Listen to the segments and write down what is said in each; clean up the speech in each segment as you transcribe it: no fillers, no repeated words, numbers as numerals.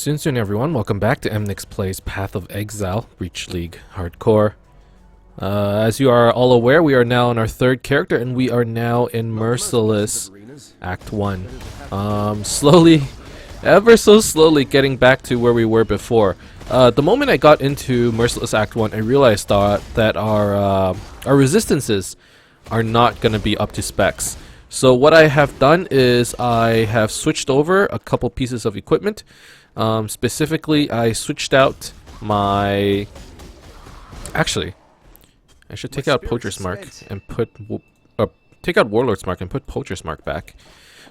Soon everyone, welcome back to Emnix Plays Path of Exile, Reach League Hardcore. As you are all aware, we are now in our third character and we are now in Merciless Act 1. Slowly, ever so slowly getting back to where we were before. The moment I got into Merciless Act 1, I realized that our resistances are not going to be up to specs. So what I have done is I have switched over a couple pieces of equipment. Specifically, I switched out my... Actually, I should take out Poacher's Mark and put... take out Warlord's Mark and put Poacher's Mark back.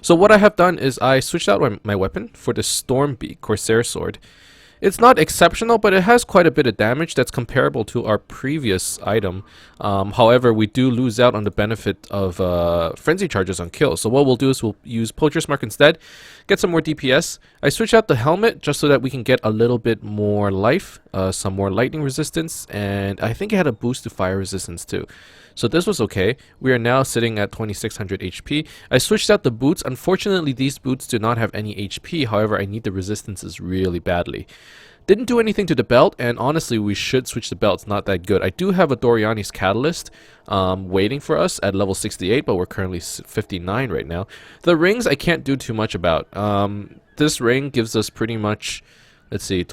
So what I have done is I switched out my weapon for the Stormbeak Corsair Sword. It's not exceptional, but it has quite a bit of damage that's comparable to our previous item. However, we do lose out on the benefit of frenzy charges on kills. So what we'll do is we'll use Poacher's Mark instead, get some more DPS. I switched out the helmet just so that we can get a little bit more life, some more lightning resistance, and I think it had a boost to fire resistance too. So this was okay. We are now sitting at 2600 HP. I switched out the boots. Unfortunately, these boots do not have any HP. However, I need the resistances really badly. Didn't do anything to the belt, and honestly, we should switch the belt. It's not that good. I do have a Doriani's Catalyst waiting for us at level 68, but we're currently 59 right now. The rings I can't do too much about. This ring gives us pretty much... let's see,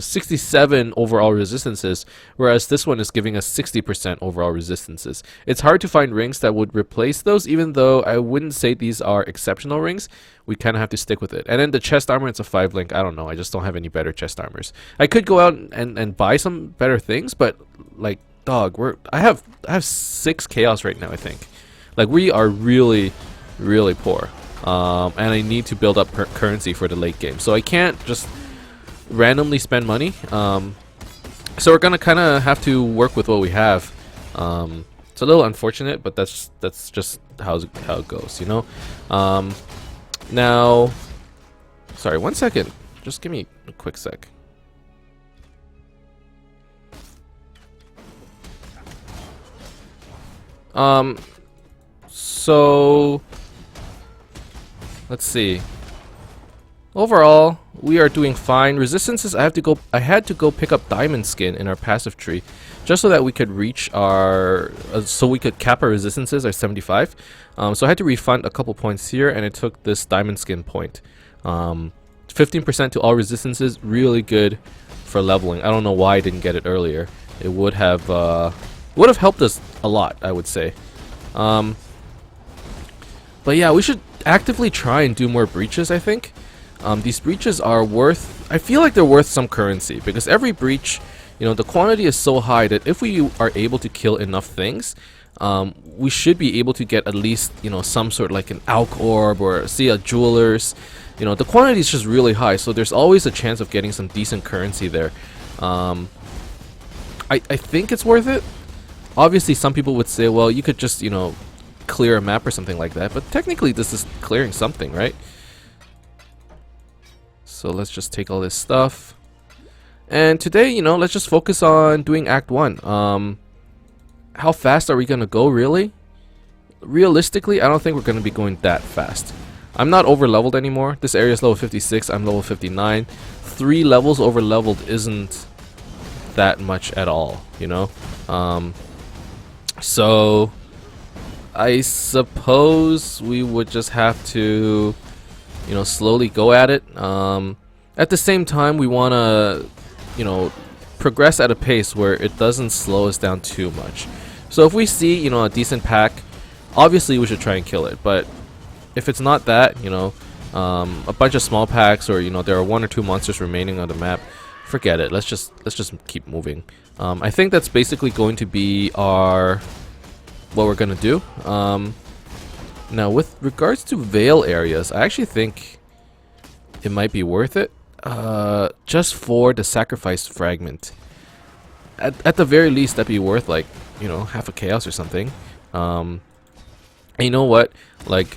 67 overall resistances, whereas this one is giving us 60% overall resistances. It's hard to find rings that would replace those, even though I wouldn't say these are exceptional rings. We kind of have to stick with it. And then the chest armor, it's a 5-link. I don't know, I just don't have any better chest armors. I could go out and buy some better things, but like, dog, I have 6 chaos right now, I think. Like, we are really, really poor. And I need to build up currency for the late game, so I can't just randomly spend money. So we're gonna kind of have to work with what we have. It's a little unfortunate, but that's just how it goes, you know. Now, sorry, 1 second. Just give me a quick sec. So let's see. Overall, we are doing fine. Resistances, I had to go pick up diamond skin in our passive tree, just so that we could reach our, so we could cap our resistances at 75. So I had to refund a couple points here, and it took this diamond skin point. 15% to all resistances, really good for leveling. I don't know why I didn't get it earlier. It would have helped us a lot, I would say. But yeah, we should actively try and do more breaches, I think. These breaches are worth... I feel like they're worth some currency, because every breach, you know, the quantity is so high that if we are able to kill enough things, we should be able to get at least, you know, some sort of like an Alk Orb or, see, a Jeweler's. You know, the quantity is just really high, so there's always a chance of getting some decent currency there. I think it's worth it. Obviously, some people would say, well, you could just, you know, clear a map or something like that, but technically this is clearing something, right? So let's just take all this stuff, and today, you know, let's just focus on doing Act 1. How fast are we gonna go, really? Realistically, I don't think we're gonna be going that fast. I'm not over leveled anymore. This area is level 56, I'm level 59. 3 levels over leveled isn't that much at all, you know. So I suppose we would just have to, you know, slowly go at it. At the same time, we want to, you know, progress at a pace where it doesn't slow us down too much. So if we see, you know, a decent pack, obviously we should try and kill it. But if it's not that, you know, a bunch of small packs, or, you know, there are 1 or 2 monsters remaining on the map, forget it. Let's just keep moving. I think that's basically going to be what we're gonna do. Now, with regards to Veil areas, I actually think it might be worth it, just for the sacrifice fragment. At the very least, that'd be worth, like, you know, half a chaos or something. And you know what? Like,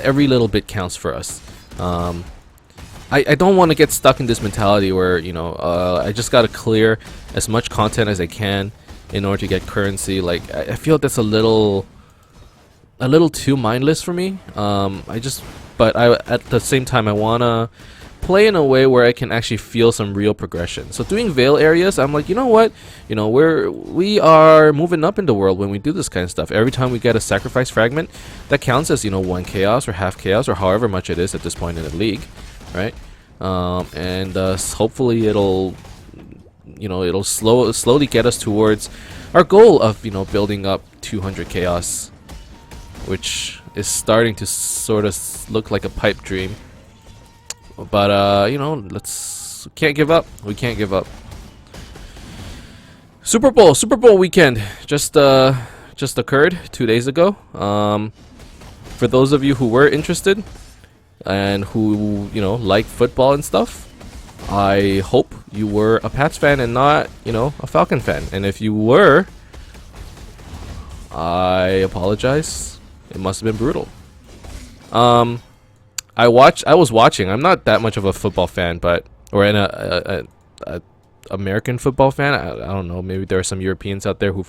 every little bit counts for us. I don't want to get stuck in this mentality where, you know, I just gotta clear as much content as I can in order to get currency. Like, I feel that's a little too mindless for me. But at the same time, I wanna play in a way where I can actually feel some real progression. So doing Veil areas, I'm like, you know what? You know, we are moving up in the world when we do this kind of stuff. Every time we get a sacrifice fragment, that counts as, you know, 1 chaos or half chaos or however much it is at this point in the league, right? Hopefully it'll, you know, it'll slowly get us towards our goal of, you know, building up 200 chaos, which is starting to sort of look like a pipe dream. But you know, can't give up. We can't give up. Super Bowl weekend just occurred 2 days ago. For those of you who were interested and who, you know, like football and stuff, I hope you were a Pats fan and not, you know, a Falcon fan. And if you were, I apologize. It must have been brutal. I was watching. I'm not that much of a football fan, but or a American football fan. I don't know. Maybe there are some Europeans out there who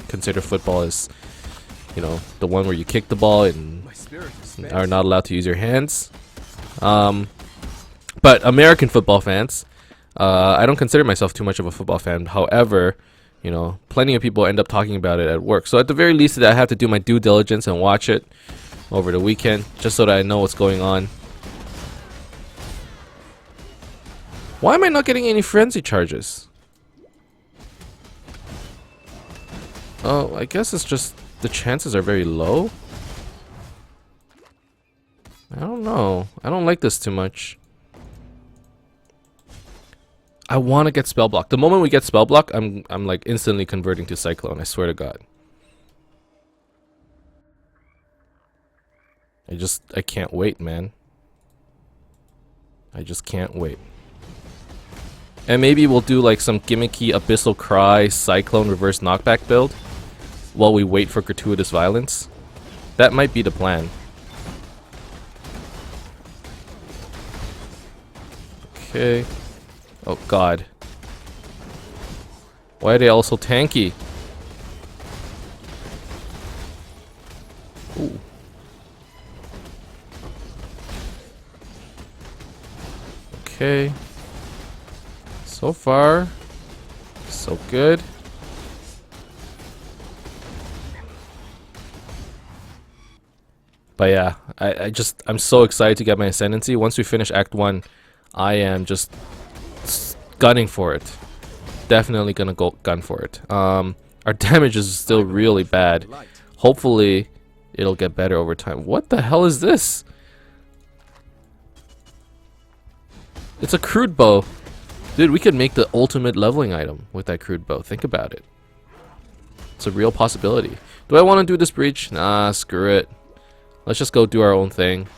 consider football as, you know, the one where you kick the ball and are not allowed to use your hands. But American football fans, I don't consider myself too much of a football fan. However, you know, plenty of people end up talking about it at work. So at the very least, I have to do my due diligence and watch it over the weekend, just so that I know what's going on. Why am I not getting any frenzy charges? Oh, I guess it's just the chances are very low. I don't know. I don't like this too much. I want to get spell block. The moment we get spell block, I'm like instantly converting to Cyclone. I swear to God. I can't wait, man. I just can't wait. And maybe we'll do like some gimmicky Abyssal Cry Cyclone reverse knockback build while we wait for gratuitous violence. That might be the plan. Okay. Oh God. Why are they all so tanky? Ooh. Okay. So far, so good. But yeah, I'm so excited to get my Ascendancy. Once we finish Act 1, I am just gunning for it. Definitely gonna go gun for it. Our damage is still really bad. Hopefully, it'll get better over time. What the hell is this? It's a crude bow. Dude, we could make the ultimate leveling item with that crude bow. Think about it. It's a real possibility. Do I want to do this breach? Nah, screw it. Let's just go do our own thing.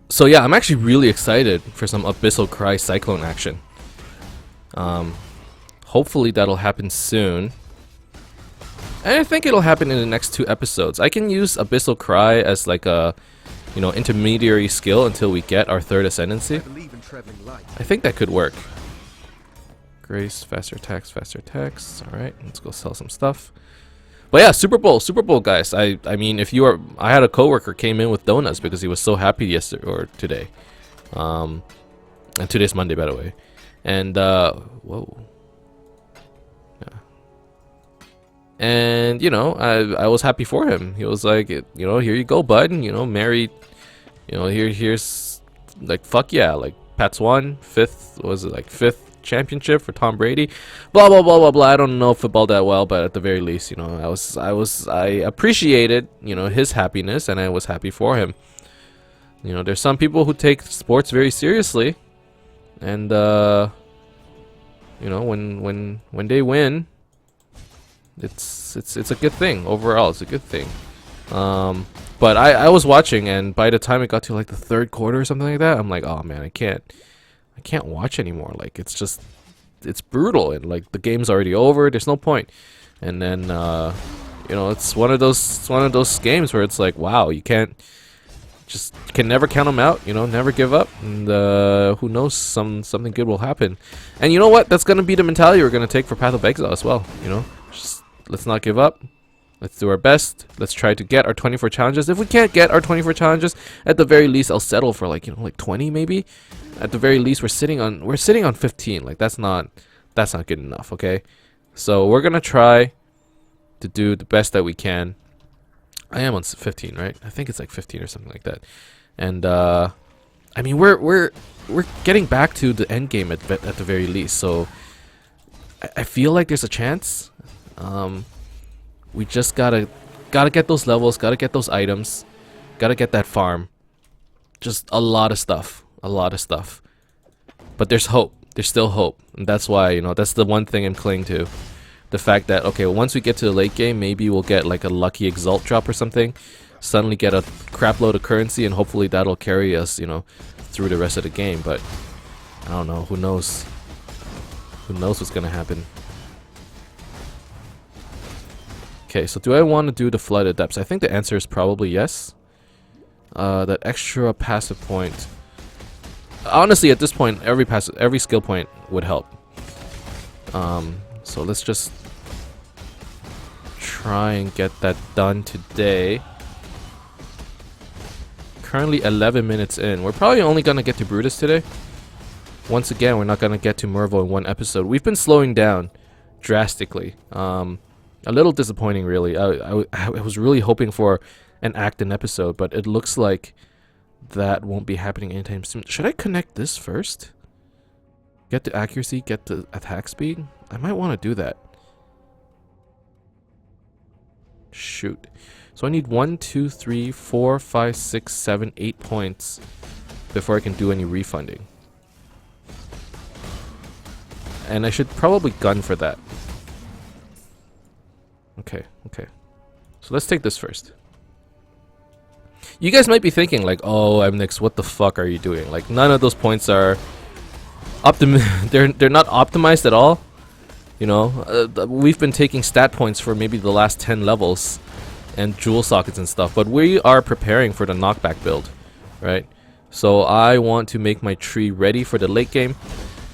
So yeah, I'm actually really excited for some Abyssal Cry Cyclone action. Hopefully that'll happen soon. And I think it'll happen in the next 2 episodes. I can use Abyssal Cry as like a, you know, intermediary skill until we get our 3rd Ascendancy. I think that could work. Grace, faster attacks. Alright, let's go sell some stuff. But yeah, Super Bowl, guys. I mean, if you are, I had a coworker came in with donuts because he was so happy yesterday or today. And today's Monday, by the way. And whoa. And, you know, I was happy for him. He was like, you know, here you go, bud. You know, married. You know, here's like, fuck yeah. Like, Pats won. 5th, was it like 5th championship for Tom Brady? Blah, blah, blah, blah, blah. I don't know football that well, but at the very least, you know, I appreciated, you know, his happiness, and I was happy for him. You know, there's some people who take sports very seriously. And, you know, when they win, it's a good thing overall. It's a good thing. But I was watching, and by the time it got to like the 3rd quarter or something like that, I'm like, oh man, I can't watch anymore. Like, it's brutal, and like the game's already over. There's no point. And then you know, it's one of those games where it's like, wow, you can never count them out. You know, never give up. And who knows, something good will happen. And you know what? That's gonna be the mentality we're gonna take for Path of Exile as well. You know, just let's not give up. Let's do our best. Let's try to get our 24 challenges. If we can't get our 24 challenges, at the very least I'll settle for like, you know, like 20 maybe. At the very least we're sitting on 15. Like that's not good enough, okay? So we're going to try to do the best that we can. I am on 15, right? I think it's like 15 or something like that. And I mean we're getting back to the end game at the very least. So I feel like there's a chance. We just gotta get those levels, gotta get those items, gotta get that farm. Just a lot of stuff, But there's hope. There's still hope, and that's why, you know, that's the one thing I'm clinging to. The fact that, okay, once we get to the late game, maybe we'll get like a lucky exalt drop or something. Suddenly get a crap load of currency, and hopefully that'll carry us, you know, through the rest of the game. But I don't know. Who knows? Who knows what's gonna happen? Okay, so do I want to do the Flooded Depths? I think the answer is probably yes. That extra passive point. Honestly, at this point, every skill point would help. So let's just try and get that done today. Currently 11 minutes in. We're probably only gonna get to Brutus today. Once again, we're not gonna get to Mervo in one episode. We've been slowing down drastically. A little disappointing, really. I was really hoping for an Acton episode, but it looks like that won't be happening anytime soon. Should I connect this first? Get the accuracy, get the attack speed? I might want to do that. Shoot. So I need 1, 2, 3, 4, 5, 6, 7, 8 points before I can do any refunding. And I should probably gun for that. Okay. So let's take this first. You guys might be thinking like, oh, Emnix, what the fuck are you doing? Like, none of those points are they're not optimized at all. You know, we've been taking stat points for maybe the last 10 levels and jewel sockets and stuff, but we are preparing for the knockback build, right? So I want to make my tree ready for the late game.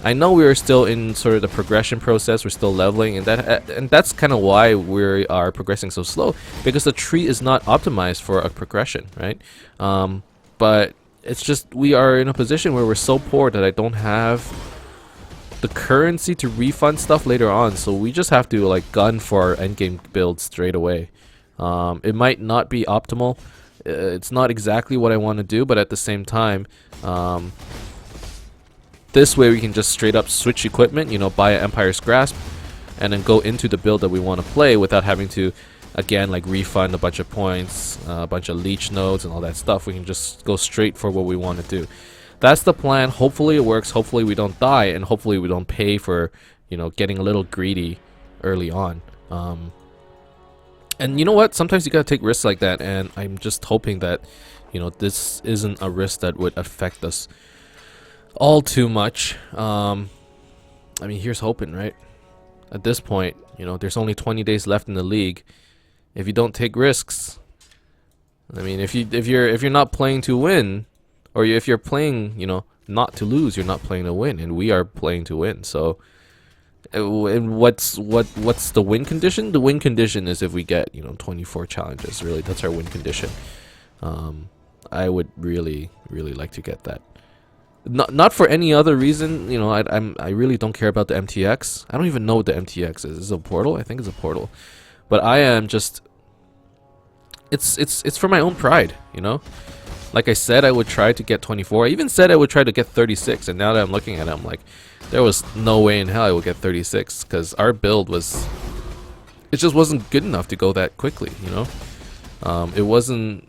I know we are still in sort of the progression process. We're still leveling, and that's kind of why we are progressing so slow, because the tree is not optimized for a progression, right? But it's just we are in a position where we're so poor that I don't have the currency to refund stuff later on, so we just have to like gun for our endgame build straight away. It might not be optimal. It's not exactly what I want to do, but at the same time, this way we can just straight up switch equipment, you know, buy an Empire's Grasp, and then go into the build that we want to play without having to, again, like refund a bunch of points, a bunch of leech nodes and all that stuff. We can just go straight for what we want to do. That's the plan. Hopefully it works. Hopefully we don't die, and hopefully we don't pay for, you know, getting a little greedy early on. And you know what? Sometimes you gotta take risks like that, and I'm just hoping that, you know, this isn't a risk that would affect us all too much. I mean, here's hoping, right? At this point, you know, there's only 20 days left in the league. If you don't take risks, I mean, if you're not playing to win, or if you're playing, you know, not to lose, you're not playing to win, and we are playing to win. So, and what's the win condition? The win condition is if we get, you know, 24 challenges. Really, that's our win condition. I would really like to get that. Not for any other reason, you know. I really don't care about the MTX. I don't even know what the MTX is. Is it a portal? I think it's a portal. But I am just, it's for my own pride, you know. Like I said, I would try to get 24. I even said I would try to get 36. And now that I'm looking at it, I'm like, there was no way in hell I would get 36, because our build was, it just wasn't good enough to go that quickly, you know. It wasn't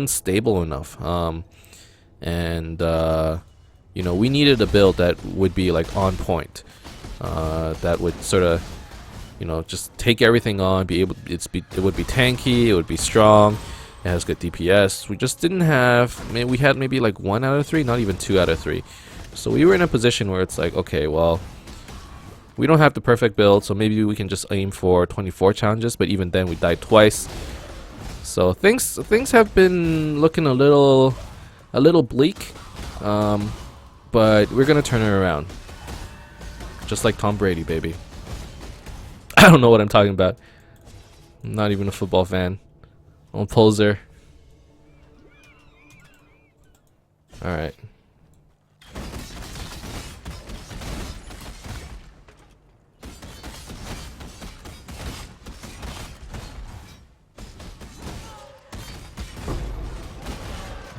stable enough. You know, we needed a build that would be like on point, that would sort of, you know, just take everything on, it would be tanky, it would be strong, it has good DPS. We just didn't have, I mean, we had maybe like 1 out of 3, not even 2 out of 3. So we were in a position where it's like, okay, well, we don't have the perfect build, so maybe we can just aim for 24 challenges, but even then we died twice. So things have been looking a little bleak, but we're gonna turn it around, just like Tom Brady, baby. I don't know what I'm talking about. I'm not even a football fan. I'm a poser. Alright.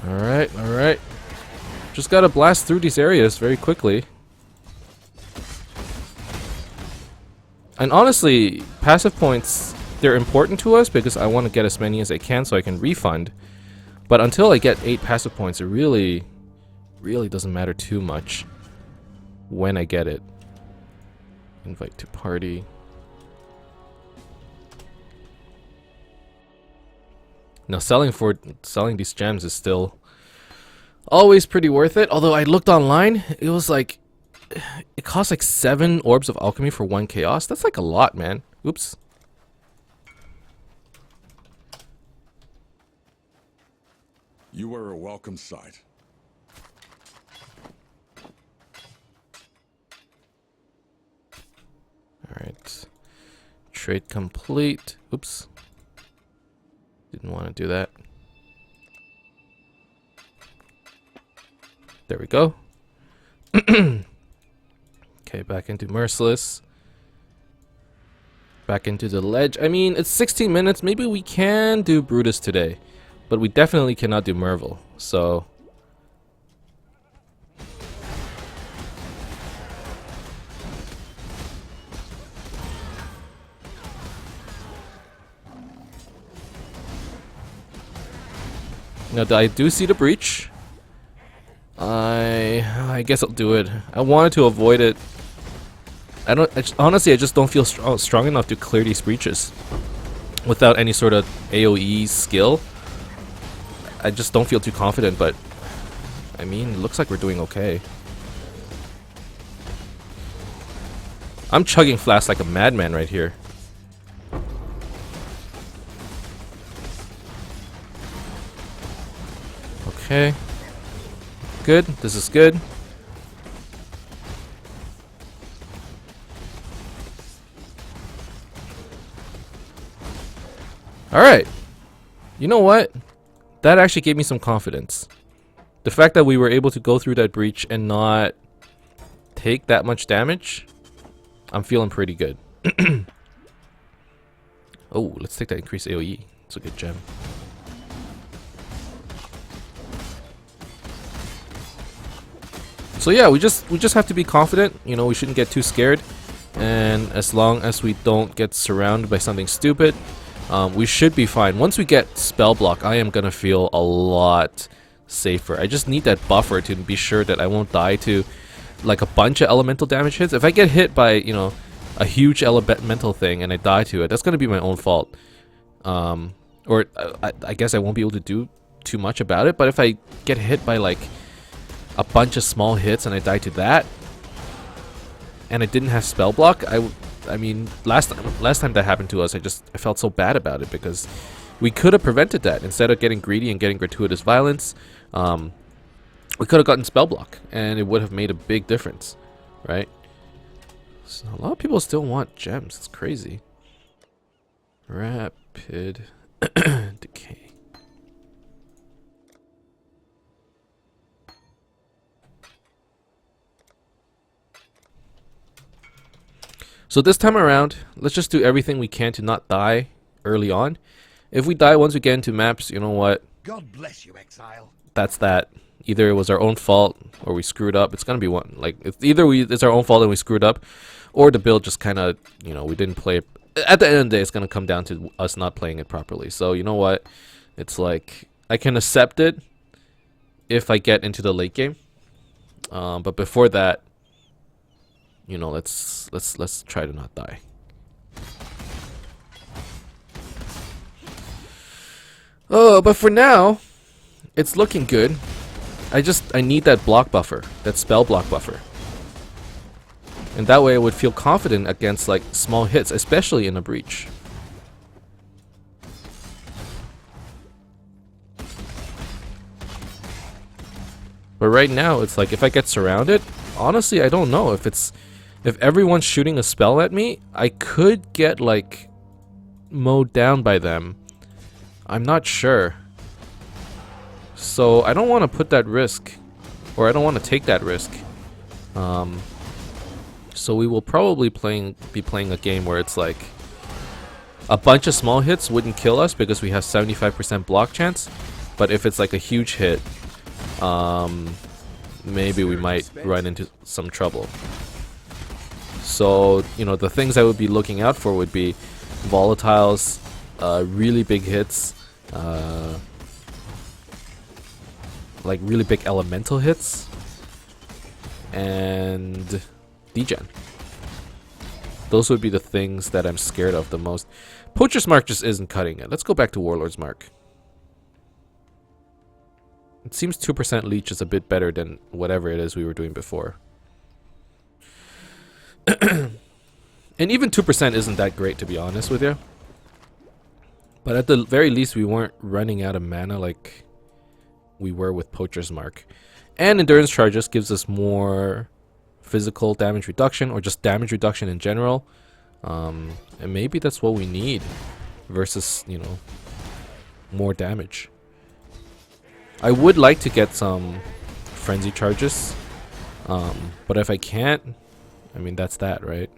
Alright, alright. Just gotta blast through these areas very quickly. And honestly, passive points, they're important to us because I want to get as many as I can so I can refund. But until I get 8 passive points, it really doesn't matter too much when I get it. Invite to party. Now selling these gems is still always pretty worth it. Although I looked online, it was like it costs like 7 orbs of alchemy for 1 chaos. That's like a lot, man. Oops. You are a welcome sight. Alright. Trade complete. Oops. Didn't want to do that. There we go. Okay, back into Merciless. Back into the ledge. I mean, it's 16 minutes. Maybe we can do Brutus today. But we definitely cannot do Mervil. So... Now, I do see the breach. I guess I'll do it. I wanted to avoid it. Honestly, I just don't feel strong enough to clear these breaches without any sort of AoE skill. I just don't feel too confident, but I mean, it looks like we're doing okay. I'm chugging flasks like a madman right here. Okay. Good. This is good. Alright. You know what? That actually gave me some confidence. The fact that we were able to go through that breach and not take that much damage, I'm feeling pretty good. Oh, let's take that increased AoE. It's a good gem. So yeah, we just have to be confident. You know, we shouldn't get too scared. And as long as we don't get surrounded by something stupid, we should be fine. Once we get spell block, I am gonna feel a lot safer. I just need that buffer to be sure that I won't die to like a bunch of elemental damage hits. If I get hit by, you know, a huge elemental thing and I die to it, that's gonna be my own fault. Or I guess I won't be able to do too much about it. But if I get hit by like a bunch of small hits and I die to that, and I didn't have spell block, I mean, last time that happened to us, I felt so bad about it because we could have prevented that. Instead of getting greedy and getting gratuitous violence, we could have gotten spell block, and it would have made a big difference, right? So a lot of people still want gems. It's crazy. Rapid decay. So this time around, let's just do everything we can to not die early on. If we die once we get into maps, you know what? God bless you, Exile. That's that. Either it was our own fault or we screwed up. It's gonna be one. Like, it's our own fault and we screwed up, or the build just kind of, you know, we didn't play it. At the end of the day, it's gonna come down to us not playing it properly. So you know what? It's like I can accept it if I get into the late game, but before that, you know, let's try to not die. Oh, but for now, it's looking good. I need that block buffer, that spell block buffer. And that way I would feel confident against like small hits, especially in a breach. But right now, it's like if I get surrounded, honestly, I don't know if it's If everyone's shooting a spell at me, I could get, like, mowed down by them. I'm not sure. So I don't want to put that risk. Or I don't want to take that risk. So we will probably be playing a game where it's like a bunch of small hits wouldn't kill us because we have 75% block chance. But if it's like a huge hit, maybe we might run into some trouble. So, you know, the things I would be looking out for would be volatiles, really big hits, like really big elemental hits, and degen. Those would be the things that I'm scared of the most. Poacher's Mark just isn't cutting it. Let's go back to Warlord's Mark. It seems 2% leech is a bit better than whatever it is we were doing before. And even 2% isn't that great, to be honest with you. But at the very least, we weren't running out of mana like we were with Poacher's Mark. And Endurance Charges gives us more physical damage reduction, or just damage reduction in general. And maybe that's what we need versus, you know, more damage. I would like to get some Frenzy Charges. But if I can't, I mean, that's that, right?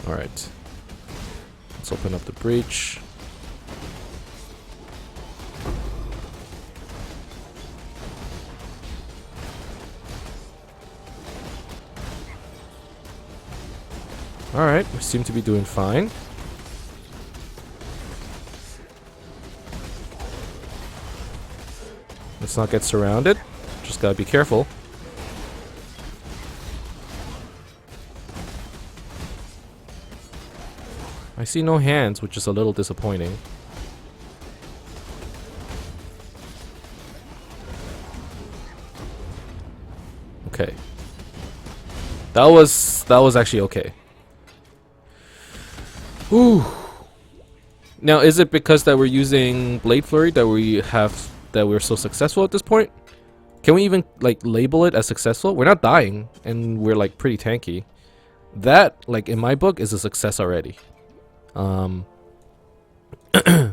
Alright. Let's open up the breach. Alright, we seem to be doing fine. Let's not get surrounded. Just gotta be careful. I see no hands, which is a little disappointing. Okay. That was actually okay. Ooh. Now, is it because that we're using Blade Flurry that we're so successful at this point? Can we even like label it as successful? We're not dying, and we're like pretty tanky. That, like in my book, is a success already.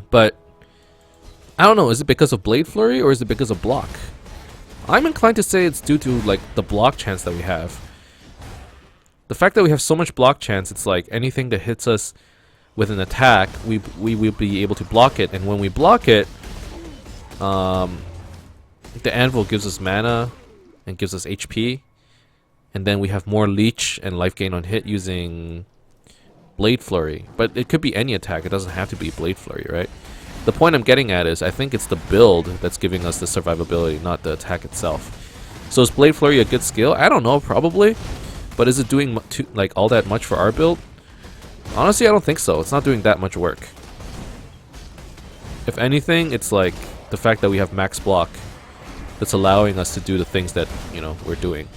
But I don't know, is it because of Blade Flurry or is it because of block? I'm inclined to say it's due to like the block chance that we have. The fact that we have so much block chance, it's like anything that hits us with an attack, we will be able to block it, and when we block it, the anvil gives us mana and gives us HP, and then we have more leech and life gain on hit using Blade Flurry. But it could be any attack, it doesn't have to be Blade Flurry, right? The point I'm getting at is I think it's the build that's giving us the survivability, not the attack itself. So is Blade Flurry a good skill? I don't know, probably. But is it doing like all that much for our build? Honestly, I don't think so. It's not doing that much work. If anything, it's like the fact that we have max block that's allowing us to do the things that, you know, we're doing.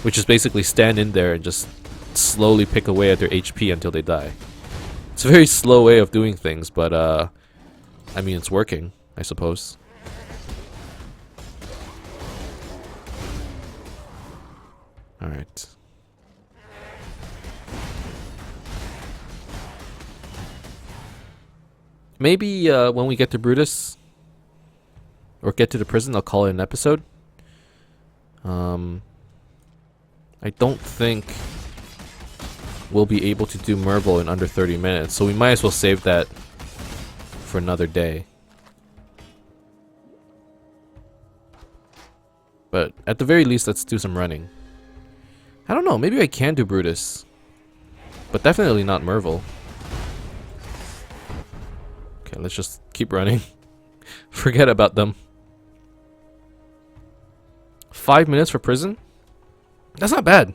Which is basically stand in there and just slowly pick away at their HP until they die. It's a very slow way of doing things, but I mean, it's working, I suppose. Alright. Maybe when we get to Brutus, or get to the prison, I'll call it an episode. I don't think we'll be able to do Mervil in under 30 minutes, so we might as well save that for another day. But at the very least, let's do some running. I don't know, maybe I can do Brutus, but definitely not Mervil. Okay, let's just keep running. Forget about them. 5 minutes for prison? That's not bad.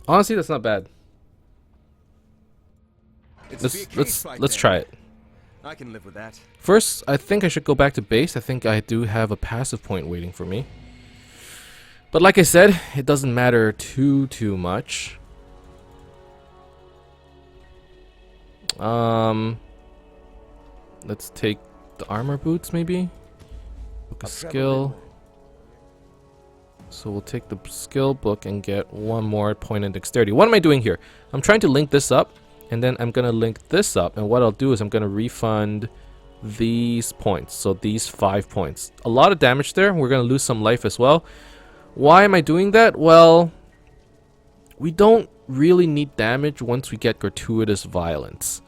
Honestly, that's not bad. Let's try it. I can live with that. First, I think I should go back to base. I think I do have a passive point waiting for me. But like I said, it doesn't matter too much. Let's take the armor boots, maybe? Book a skill. So we'll take the skill book and get one more point in dexterity. What am I doing here? I'm trying to link this up, and then I'm gonna link this up, and what I'll do is I'm gonna refund these points. So these 5 points. A lot of damage there. We're gonna lose some life as well. Why am I doing that? Well, we don't really need damage once we get gratuitous violence.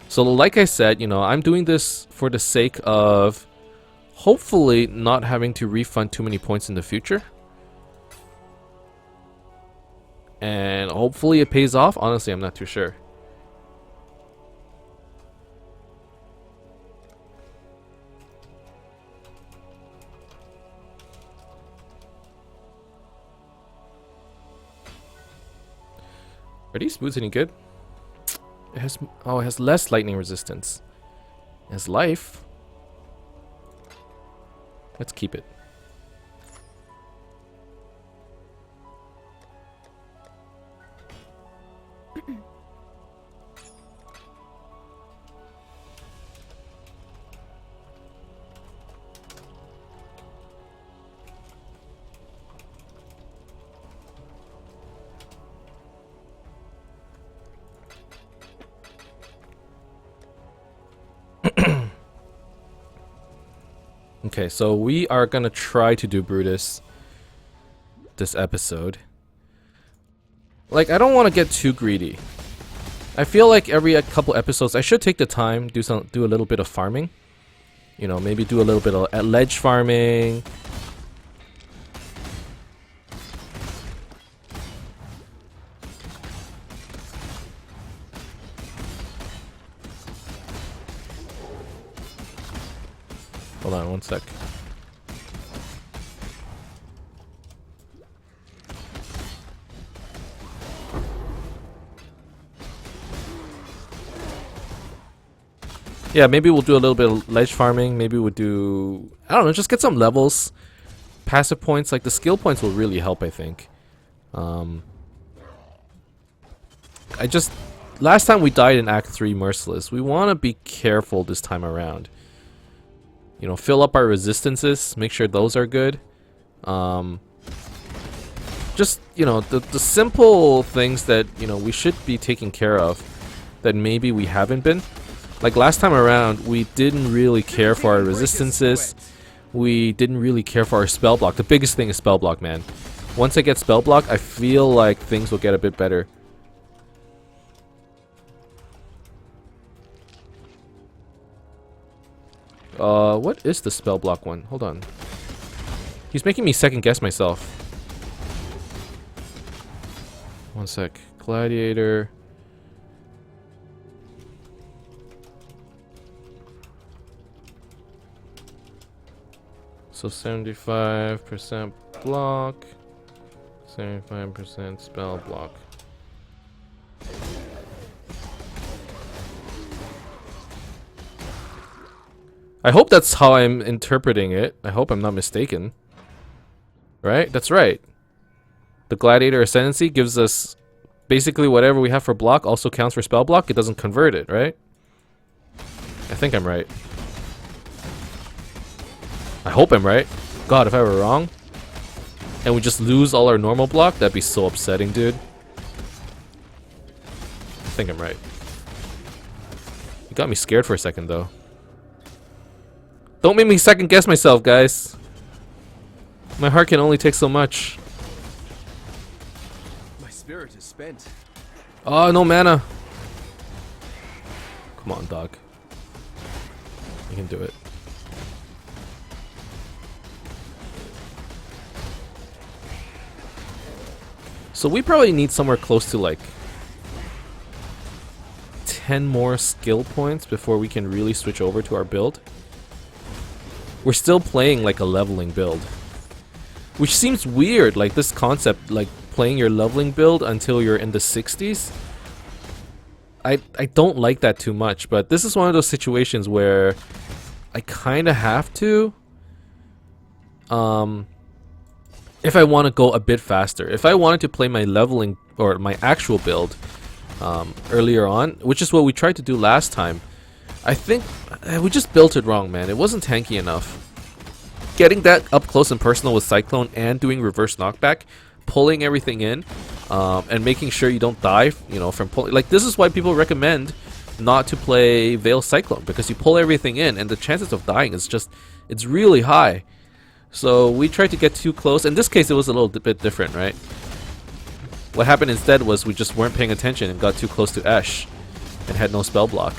So like I said, you know, I'm doing this for the sake of hopefully not having to refund too many points in the future. And hopefully it pays off. Honestly, I'm not too sure. Are these boots any good? It has less lightning resistance. It has life. Let's keep it. Okay, so we are gonna try to do Brutus this episode. Like, I don't want to get too greedy. I feel like every couple episodes I should take the time, do a little bit of farming. You know, maybe do a little bit of ledge farming. Hold on one sec. Yeah, maybe we'll do a little bit of ledge farming. Maybe we'll do, I don't know, just get some levels. Passive points, like the skill points will really help, I think. Last time we died in Act 3 Merciless. We want to be careful this time around. You know, fill up our resistances, make sure those are good. Just, you know, the simple things that, you know, we should be taking care of that maybe we haven't been. Like last time around, we didn't really care for our resistances. We didn't really care for our spell block. The biggest thing is spell block, man. Once I get spell block, I feel like things will get a bit better. What is the spell block one? Hold on. He's making me second guess myself. One sec. Gladiator. So 75% block, 75% spell block. I hope that's how I'm interpreting it. I hope I'm not mistaken. Right? That's right. The Gladiator Ascendancy gives us basically whatever we have for block also counts for spell block. It doesn't convert it, right? I think I'm right. I hope I'm right. God, if I were wrong and we just lose all our normal block, that'd be so upsetting, dude. I think I'm right. You got me scared for a second, though. Don't make me second guess myself, guys. My heart can only take so much. My spirit is spent. Oh, no mana. Come on, dog. You can do it. So we probably need somewhere close to like 10 more skill points before we can really switch over to our build. We're still playing like a leveling build, which seems weird, like this concept, like playing your leveling build until you're in the 60s. I don't like that too much, but this is one of those situations where I kind of have to. If I want to go a bit faster. If I wanted to play my leveling or my actual build earlier on, which is what we tried to do last time, I think we just built it wrong, man. It wasn't tanky enough. Getting that up close and personal with Cyclone and doing reverse knockback, pulling everything in, and making sure you don't die, you know, from pulling. Like, this is why people recommend not to play Veil Cyclone, because you pull everything in and the chances of dying is just, it's really high. So we tried to get too close. In this case, it was a little bit different, right? What happened instead was we just weren't paying attention and got too close to Esh and had no spell block.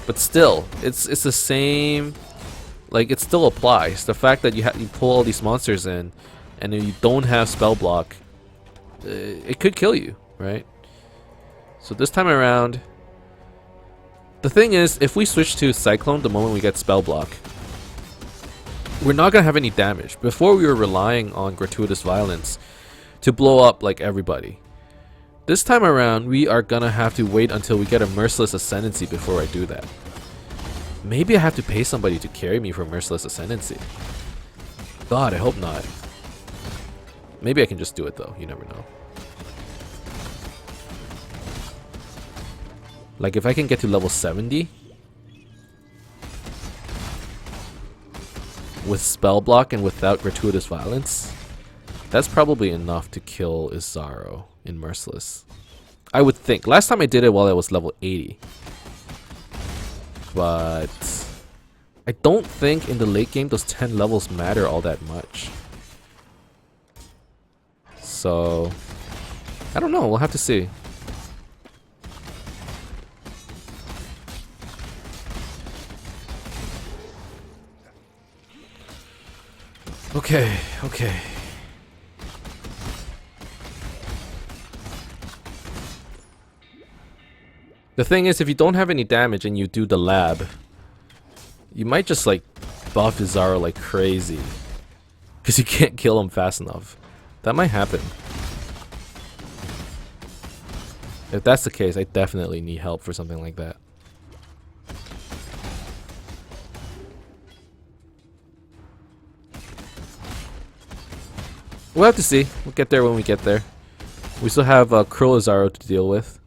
But still, it's the same. Like, it still applies. The fact that you pull all these monsters in, and you don't have spell block, it could kill you, right? So this time around, the thing is, if we switch to Cyclone the moment we get spell block, we're not gonna have any damage. Before we were relying on gratuitous violence to blow up like everybody. This time around, we are gonna have to wait until we get a Merciless Ascendancy before I do that. Maybe I have to pay somebody to carry me for Merciless Ascendancy. God, I hope not. Maybe I can just do it though, you never know. Like, if I can get to level 70 with spell block and without gratuitous violence, that's probably enough to kill Izaro in Merciless. I would think. Last time I did it while I was level 80. But I don't think in the late game those 10 levels matter all that much. So I don't know, we'll have to see. Okay, okay. The thing is, if you don't have any damage and you do the lab, you might just like buff Izaro like crazy because you can't kill him fast enough. That might happen. If that's the case, I definitely need help for something like that. We'll have to see. We'll get there when we get there. We still have Krill Izaro to deal with.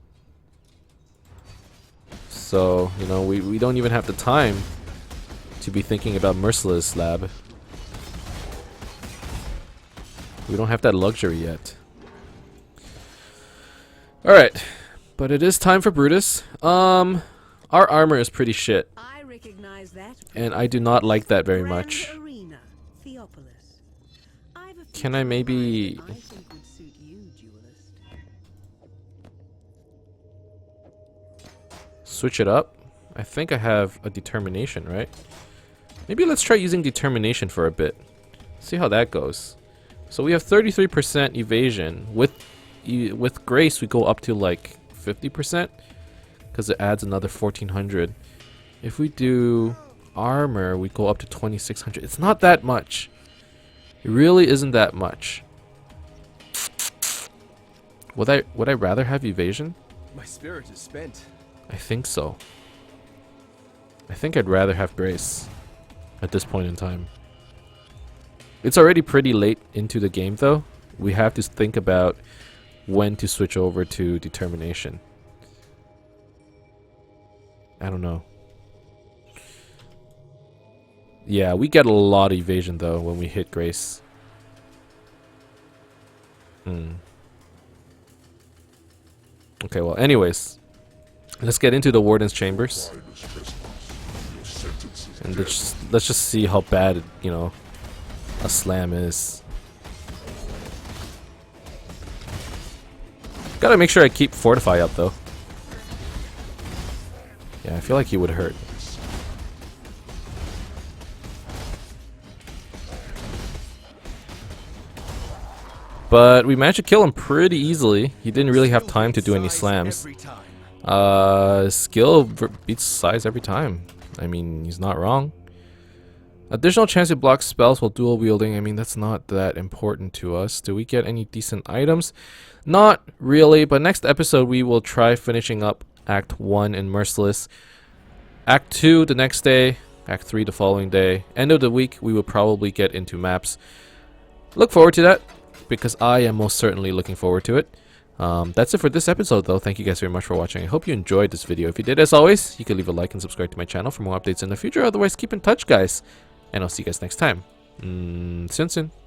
So, you know, we don't even have the time to be thinking about Merciless Lab. We don't have that luxury yet. Alright, but it is time for Brutus. Our armor is pretty shit. I recognize that. And I do not like that very much. Arena, Theopolis. I've a Can I maybe... I think would suit you, duelist. switch it up? I think I have a determination, right? Maybe let's try using determination for a bit. See how that goes. So we have 33% evasion. With grace we go up to like 50% because it adds another 1400. If we do armor, we go up to 2600. It's not that much. It really isn't that much. Would I rather have evasion? My spirit is spent. I think so. I think I'd rather have grace at this point in time. It's already pretty late into the game though. We have to think about when to switch over to determination. I don't know. Yeah, we get a lot of evasion though when we hit grace. Okay, well, anyways, let's get into the Warden's Chambers. And let's just see how bad, you know, a slam is. Gotta make sure I keep Fortify up though. Yeah, I feel like he would hurt. But we managed to kill him pretty easily. He didn't really have time to do any slams. Skill beats size every time. I mean, he's not wrong. Additional chance to block spells while dual wielding. I mean, that's not that important to us. Do we get any decent items? Not really, but next episode we will try finishing up Act 1 in Merciless. Act 2 the next day. Act 3 the following day. End of the week we will probably get into maps. Look forward to that, because I am most certainly looking forward to it. That's it for this episode, though. Thank you guys very much for watching. I hope you enjoyed this video. If you did, as always, you can leave a like and subscribe to my channel for more updates in the future. Otherwise, keep in touch, guys. And I'll see you guys next time. Soon.